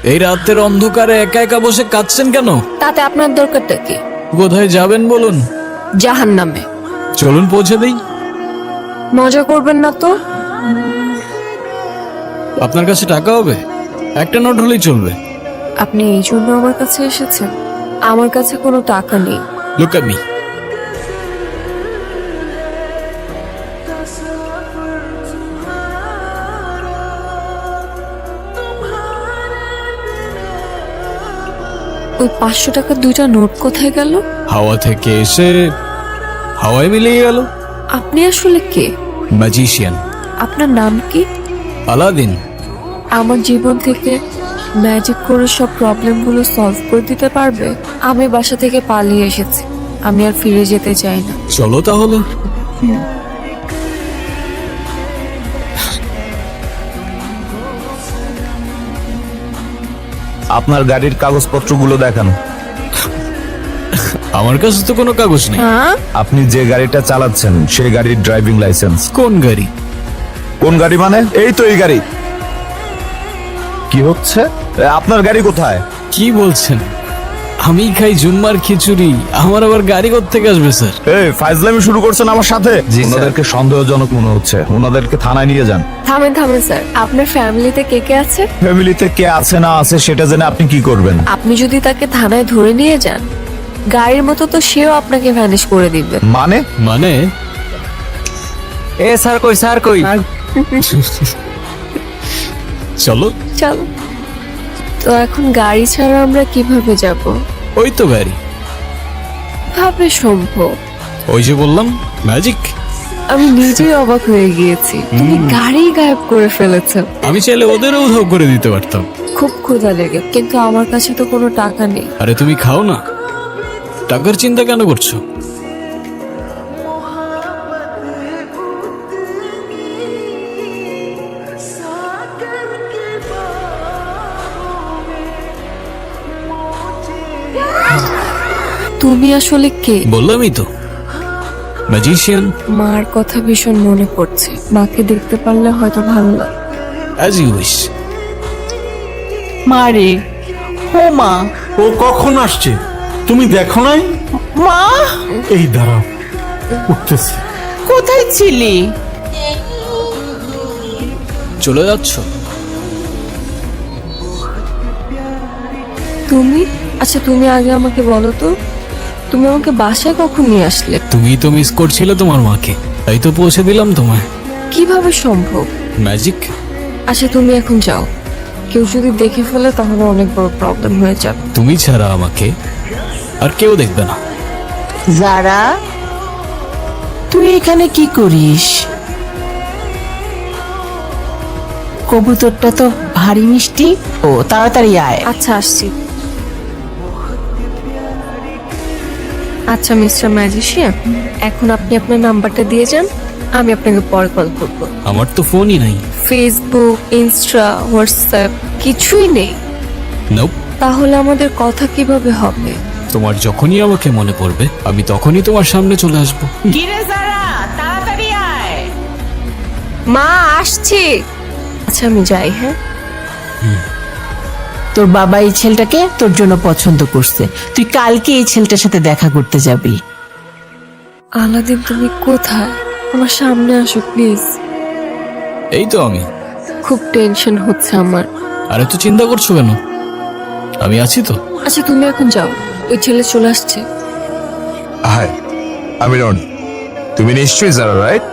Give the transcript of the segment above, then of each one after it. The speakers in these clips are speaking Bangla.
এই রাতের অন্ধকারে একা একা বসে কাঁদছেন কেন? তাতে আপনার দরকারটা কি? কোথায় যাবেন বলুন? জাহান্নামে। চলুন পৌঁছে দেই। মজা করবেন না তো? আপনার কাছে টাকা হবে? একটা নোট হলেই চলবে। আপনি এই জন্য আমার কাছে এসেছেন? আমার কাছে কোনো টাকা নেই। Look at me. ওই 500 টাকার দুইটা নোট কোথায় গেল? হাওয়া থেকে এসে হাওয়ায় মিলিয়ে গেল। আপনি আসলে কে? ম্যাজিশিয়ান। আপনার নাম কি? আলাদিন। আমার জীবন থেকে ম্যাজিক করে সব প্রবলেমগুলো সলভ করে দিতে পারবে? আমি বাসা থেকে পালিয়ে এসেছি, আমি আর ফিরে যেতে চাই না। চলো তাহলে। আপনার গাড়ির কাগজপত্রগুলো দেখান। আমার কাছে তো কোনো কাগজ নেই। হ্যাঁ, আপনি যে গাড়িটা চালাচ্ছেন সেই গাড়ির ড্রাইভিং লাইসেন্স। কোন গাড়ি? কোন গাড়ি মানে? এই তো এই গাড়ি। কি হচ্ছে? আপনার গাড়ি কোথায়? কি বলছেন? আমি খাই জুম্মার খিচুড়ি, আমার আবার গাড়ি কোত্থেকে আসবে স্যার? এই ফাইজলামি শুরু করছেন আমার সাথে? ওনাদেরকে সন্দেহজনক মনে হচ্ছে, ওনাদেরকে থানায় নিয়ে যান। থামেন থামেন স্যার, আপনার ফ্যামিলিতে কে কে আছে? ফ্যামিলিতে কে আছে না আছে সেটা জেনে আপনি কি করবেন? আপনি যদি তাকে থানায় ধরে নিয়ে যান, গাড়ির মতো তো সেও আপনাকে ভ্যানিশ করে দিবে। মানে? মানে এ স্যার কই, স্যার কই? চলো। চলো। তো এখন গাড়ি ছাড়া আমরা কিভাবে যাব? ওই তো গাড়ি। ভাবে সম্ভব? ওই যে বললাম ম্যাজিক। আমি নিজেই অবাক হয়ে গিয়েছি, তুমি গাড়ি গায়েব করে ফেলেছো। আমি চাইলে ওদেরও উধাও করে দিতে পারতাম। খুব ক্ষুধা লেগে, কিন্তু আমার কাছে তো কোনো টাকা নেই। আরে তুমি খাও না, টাকার চিন্তা কেন করছো? তুমি আসলে কে? বললামই তো, ম্যাজিশিয়ান। মার কথা ভীষণ মনে পড়ছে, মাকে দেখতে পারলে হয়তো ভালো লাগে। As you wish. মারে, ও মা, ও কখন আসছে তুমি দেখো নাই? মা এই দাঁড়াও, উঠতেছি। কোথায় ছিলি? চলে যাচ্ছ? তুমি? আচ্ছা তুমি আগে আমাকে বলো তো, তুমি আমাকে বাসায় কখন নিয়ে আসলে? তুমি তো মিস করছিলে তোমার মাকে, তাই তো পৌঁছে দিলাম তোমায়। কিভাবে সম্ভব? ম্যাজিক। আচ্ছা তুমি এখন যাও, কেউ যদি দেখে ফেলে তাহলে অনেক বড় প্রবলেম হয়ে যাবে। তুমি ছাড়া আমাকে আর কেউ দেখবে না। যারা, তুই এখানে কি করিস? কবুতরটা তো ভারী মিষ্টি। ও তাড়াতাড়ি আয়। আচ্ছা আসছি। আচ্ছা মিস্টার ম্যাজিশিয়ান, এখন আপনি আপনার নাম্বারটা দিয়ে যান, আমি আপনাকে পরে কল করবো। আমার তো ফোনই নাই। ফেসবুক, ইনস্টা, হোয়াটসঅ্যাপ কিছুই নেই? নোপ। তাহলে আমাদের কথা কিভাবে হবে? তোমার যখনই আমাকে মনে পড়বে আমি তখনই তোমার সামনে চলে আসবো। কিরে যারা, তাড়াতাড়ি আয়। মা আসছি। আচ্ছা আমি যাই। হ্যাঁ, তোর বাবা এই ছেলেটাকে তোর জন্য পছন্দ করছে, তুই কালকে এই ছেলেটার সাথে দেখা করতে যাবি। আলাদিন তুমি কোথায়? আমার সামনে আসো প্লিজ। এই তো আমি। খুব টেনশন হচ্ছে আমার। আর এত চিন্তা করছো কেন? আমি আছি তো। আচ্ছা তুমি এখন যাও, ওই ছেলে চলে আসছে। হাই, আমি রনি। তুমি নিশ্চয়ই যারা, রাইট?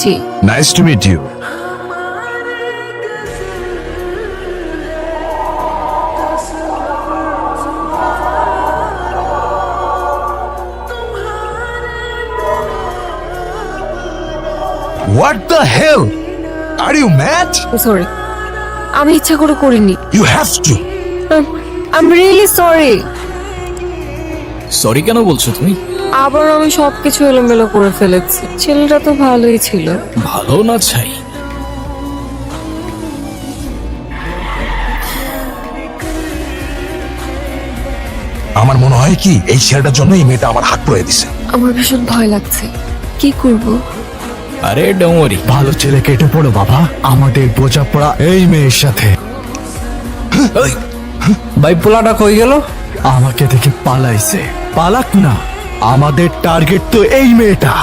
জি। Nice to meet you. What the hell? Are you mad? Sorry, আমি ইচ্ছা করে করিনি। You have to. I am really sorry. Sorry কেন বলছো তুমি? আবার আমি সবকিছু এলোমেলো করে ফেলেছি। ছেলেটা তো ভালোই ছিল। ভালো না চাই? আমার মনে হয় কি এই ছেলেটার জন্য এই মেয়েটা আমার হাত পড়ে দিছে। আমার ভীষণ ভয় লাগছে, কি করব? আরে ডোন্ট ওয়ারি, ভালো ছেলে কেটে পড়ো বাবা, আমাদের বোঝাপড়া এই মেয়ের সাথে। ভাই পোলাটা কই গেল? আমাকে দেখে পালাইছে। পালাক না, আমাদের টার্গেট তো এই মেয়েটা।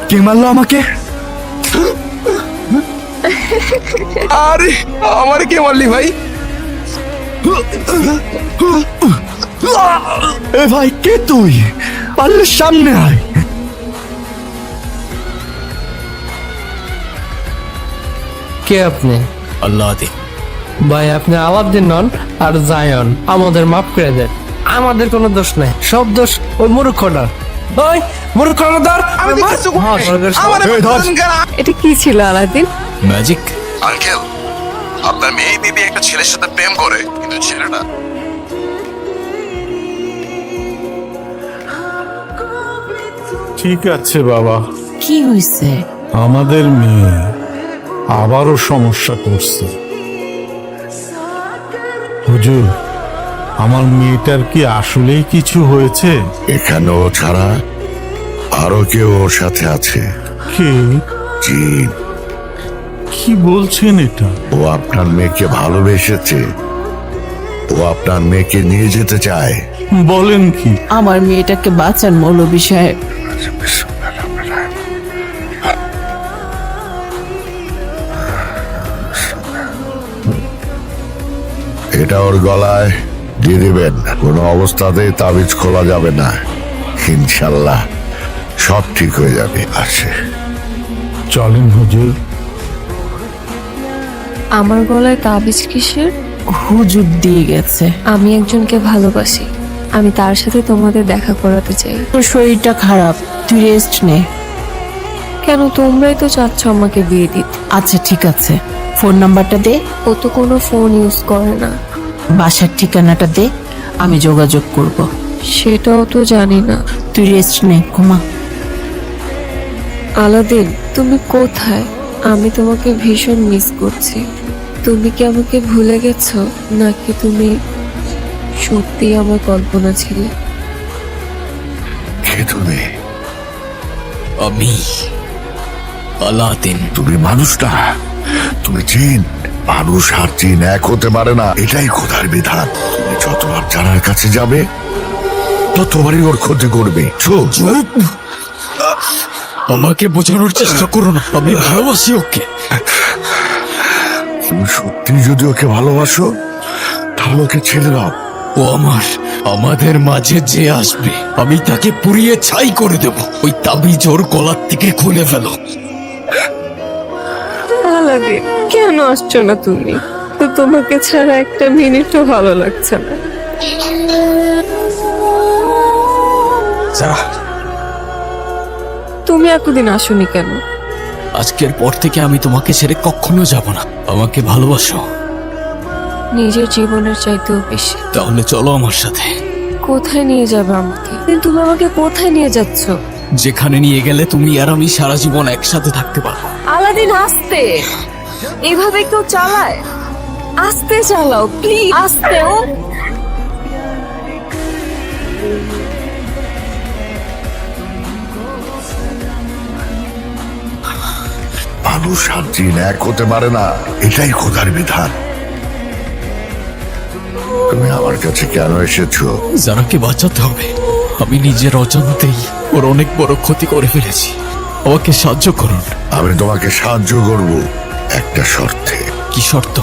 কে মারলো আমাকে? আরে আমার কে মারলি ভাই? এ ভাই, কে তুই? পারলে সামনে আয়। কে আপনি? আল্লাহ দি ভাই আপনি আলাদিন নন আর জায়ন, আমাদের মাফ করে দেন। আমাদের কোনো দোষ নাই, সব দোষ ওই মূর্খটার। ওই মূর্খটার ধর। এই ধর। এটা কি ছিল আলাদিন? ম্যাজিক। আঙ্কেল, আপনার মেয়ে দিদি একটা ছেলের সাথে প্রেম করে, কিন্তু ছেলেটা ঠিক আছে বাবা, কি হয়েছে? আমাদের মেয়ে আবারও সমস্যা করছে। হুজুর, আমার মেয়েটার কি আসলেই কিছু হয়েছে? এখানে ও ছাড়া আরো কেউ ওর সাথে আছে। কে? জিন। কি বলছেন এটা? ও আপনার মেয়েকে ভালোবেসেছে। ও আপনার মেয়েকে নিয়ে যেতে চায়। বলেন কি? আমার মেয়েটাকে বাঁচান মৌলবী সাহেব। এটা ওর গলায় দিয়ে দিবেন। কোনো অবস্থাতেই তাবিজ খোলা যাবে না। ইনশাল্লাহ সব ঠিক হয়ে যাবে। আসে। চলেন হুজুর। আমার গলায় তাবিজ কিসের? হুজুর দিয়ে গেছে। আমি একজনকে ভালোবাসি, আমি তার সাথে তোমাদের দেখা করাতে চাই। তোর শরীরটা খারাপ, তুই রেস্ট নে। কেন, তোমরাই তো চাচ্ছ আমাকে বিয়ে দিতে। আচ্ছা ঠিক আছে, ফোন নাম্বারটা দে, ও তো কোনো ফোন ইউজ করে না। বাসার ঠিকানাটা দে, আমি যোগাযোগ করব। সেটাও তো জানি না। তুই রেস্ট নে, ঘুমা। আলাদিন, তুমি কোথায়? আমি তোমাকে ভীষণ মিস করছি। তুমি কি আমাকে ভুলে গেছো, নাকি তুমি সত্যি আমার কল্পনা ছিলে? কে তুমি? আমি আলাদিন। তুমি মানুষ না, তুমি জিন। মানুষ আর জিন এক হতে পারে না, এটাই খোদার বিধান। তুমি যতবার জানার কাছে যাবে ততবারই ওর ক্ষতি করবে। চুপ। আমাকে বোঝানোর চেষ্টা করো না, আমি ভালোবাসি ওকে। তুমি সত্যি যদি ওকে ভালোবাসো তাহলে ওকে ছেড়ে দাও। ও আমাদের মাঝে যে আসবে আমি তাকে পুড়িয়ে ছাই করে দেব। ওই তাবিজ ওর গলার থেকে খুলে ফেলো। আলাদিন, কেন আসছো না তুমি? তো তোমাকে ছাড়া একটা মিনিটও ভালো লাগছে না। তুমি এতদিন আসোনি কেন? আজকের পর থেকে আমি তোমাকে ছেড়ে কখনো যাব না। আমাকে ভালোবাসো? নিজের জীবনের চাইতেও বেশি। তাহলে চলো আমার সাথে। কোথায় নিয়ে যাবে আমাকে? তুমি আমাকে কোথায় নিয়ে যাচ্ছ? যেখানে নিয়ে গেলে তুমি আর আমি সারা জীবন একসাথে থাকতে পারবো। আলাদিন, আস্তে। এভাবে কেউ চালায়? আস্তে চালাও প্লিজ, আস্তে। ও মানুষ আর জিন এক হতে পারে না, এটাই খোদার বিধান। তুমি আমার কাছে কেন এসেছো? যারাকে বাঁচাতে হবে। আমি নিজের অজান্তেই ওর অনেক বড় ক্ষতি করে ফেলেছি। আমাকে সাহায্য করুন। আমি তোমাকে সাহায্য করব একটা শর্তে। কি শর্ত?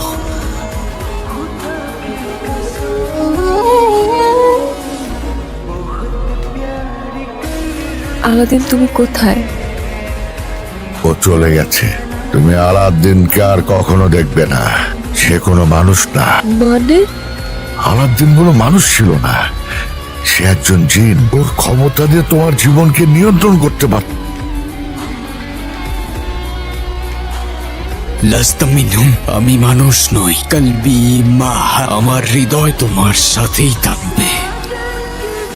আলাদিন, তুমি কোথায়? ও চলে গেছে। তুমি আলাউদ্দিনকে আর কখনো দেখবে না। সে কোনো মানুষ না। মানে? আলাউদ্দিন কোনো মানুষ ছিল না, সে একজন জিন। ওর ক্ষমতা দিয়ে তোমার জীবনকে নিয়ন্ত্রণ করতে পারত। লাস্তা মিনহুম। আমি মানুষ নই। কলবি মা, আমার হৃদয় তোমার সাথেই থাকবে।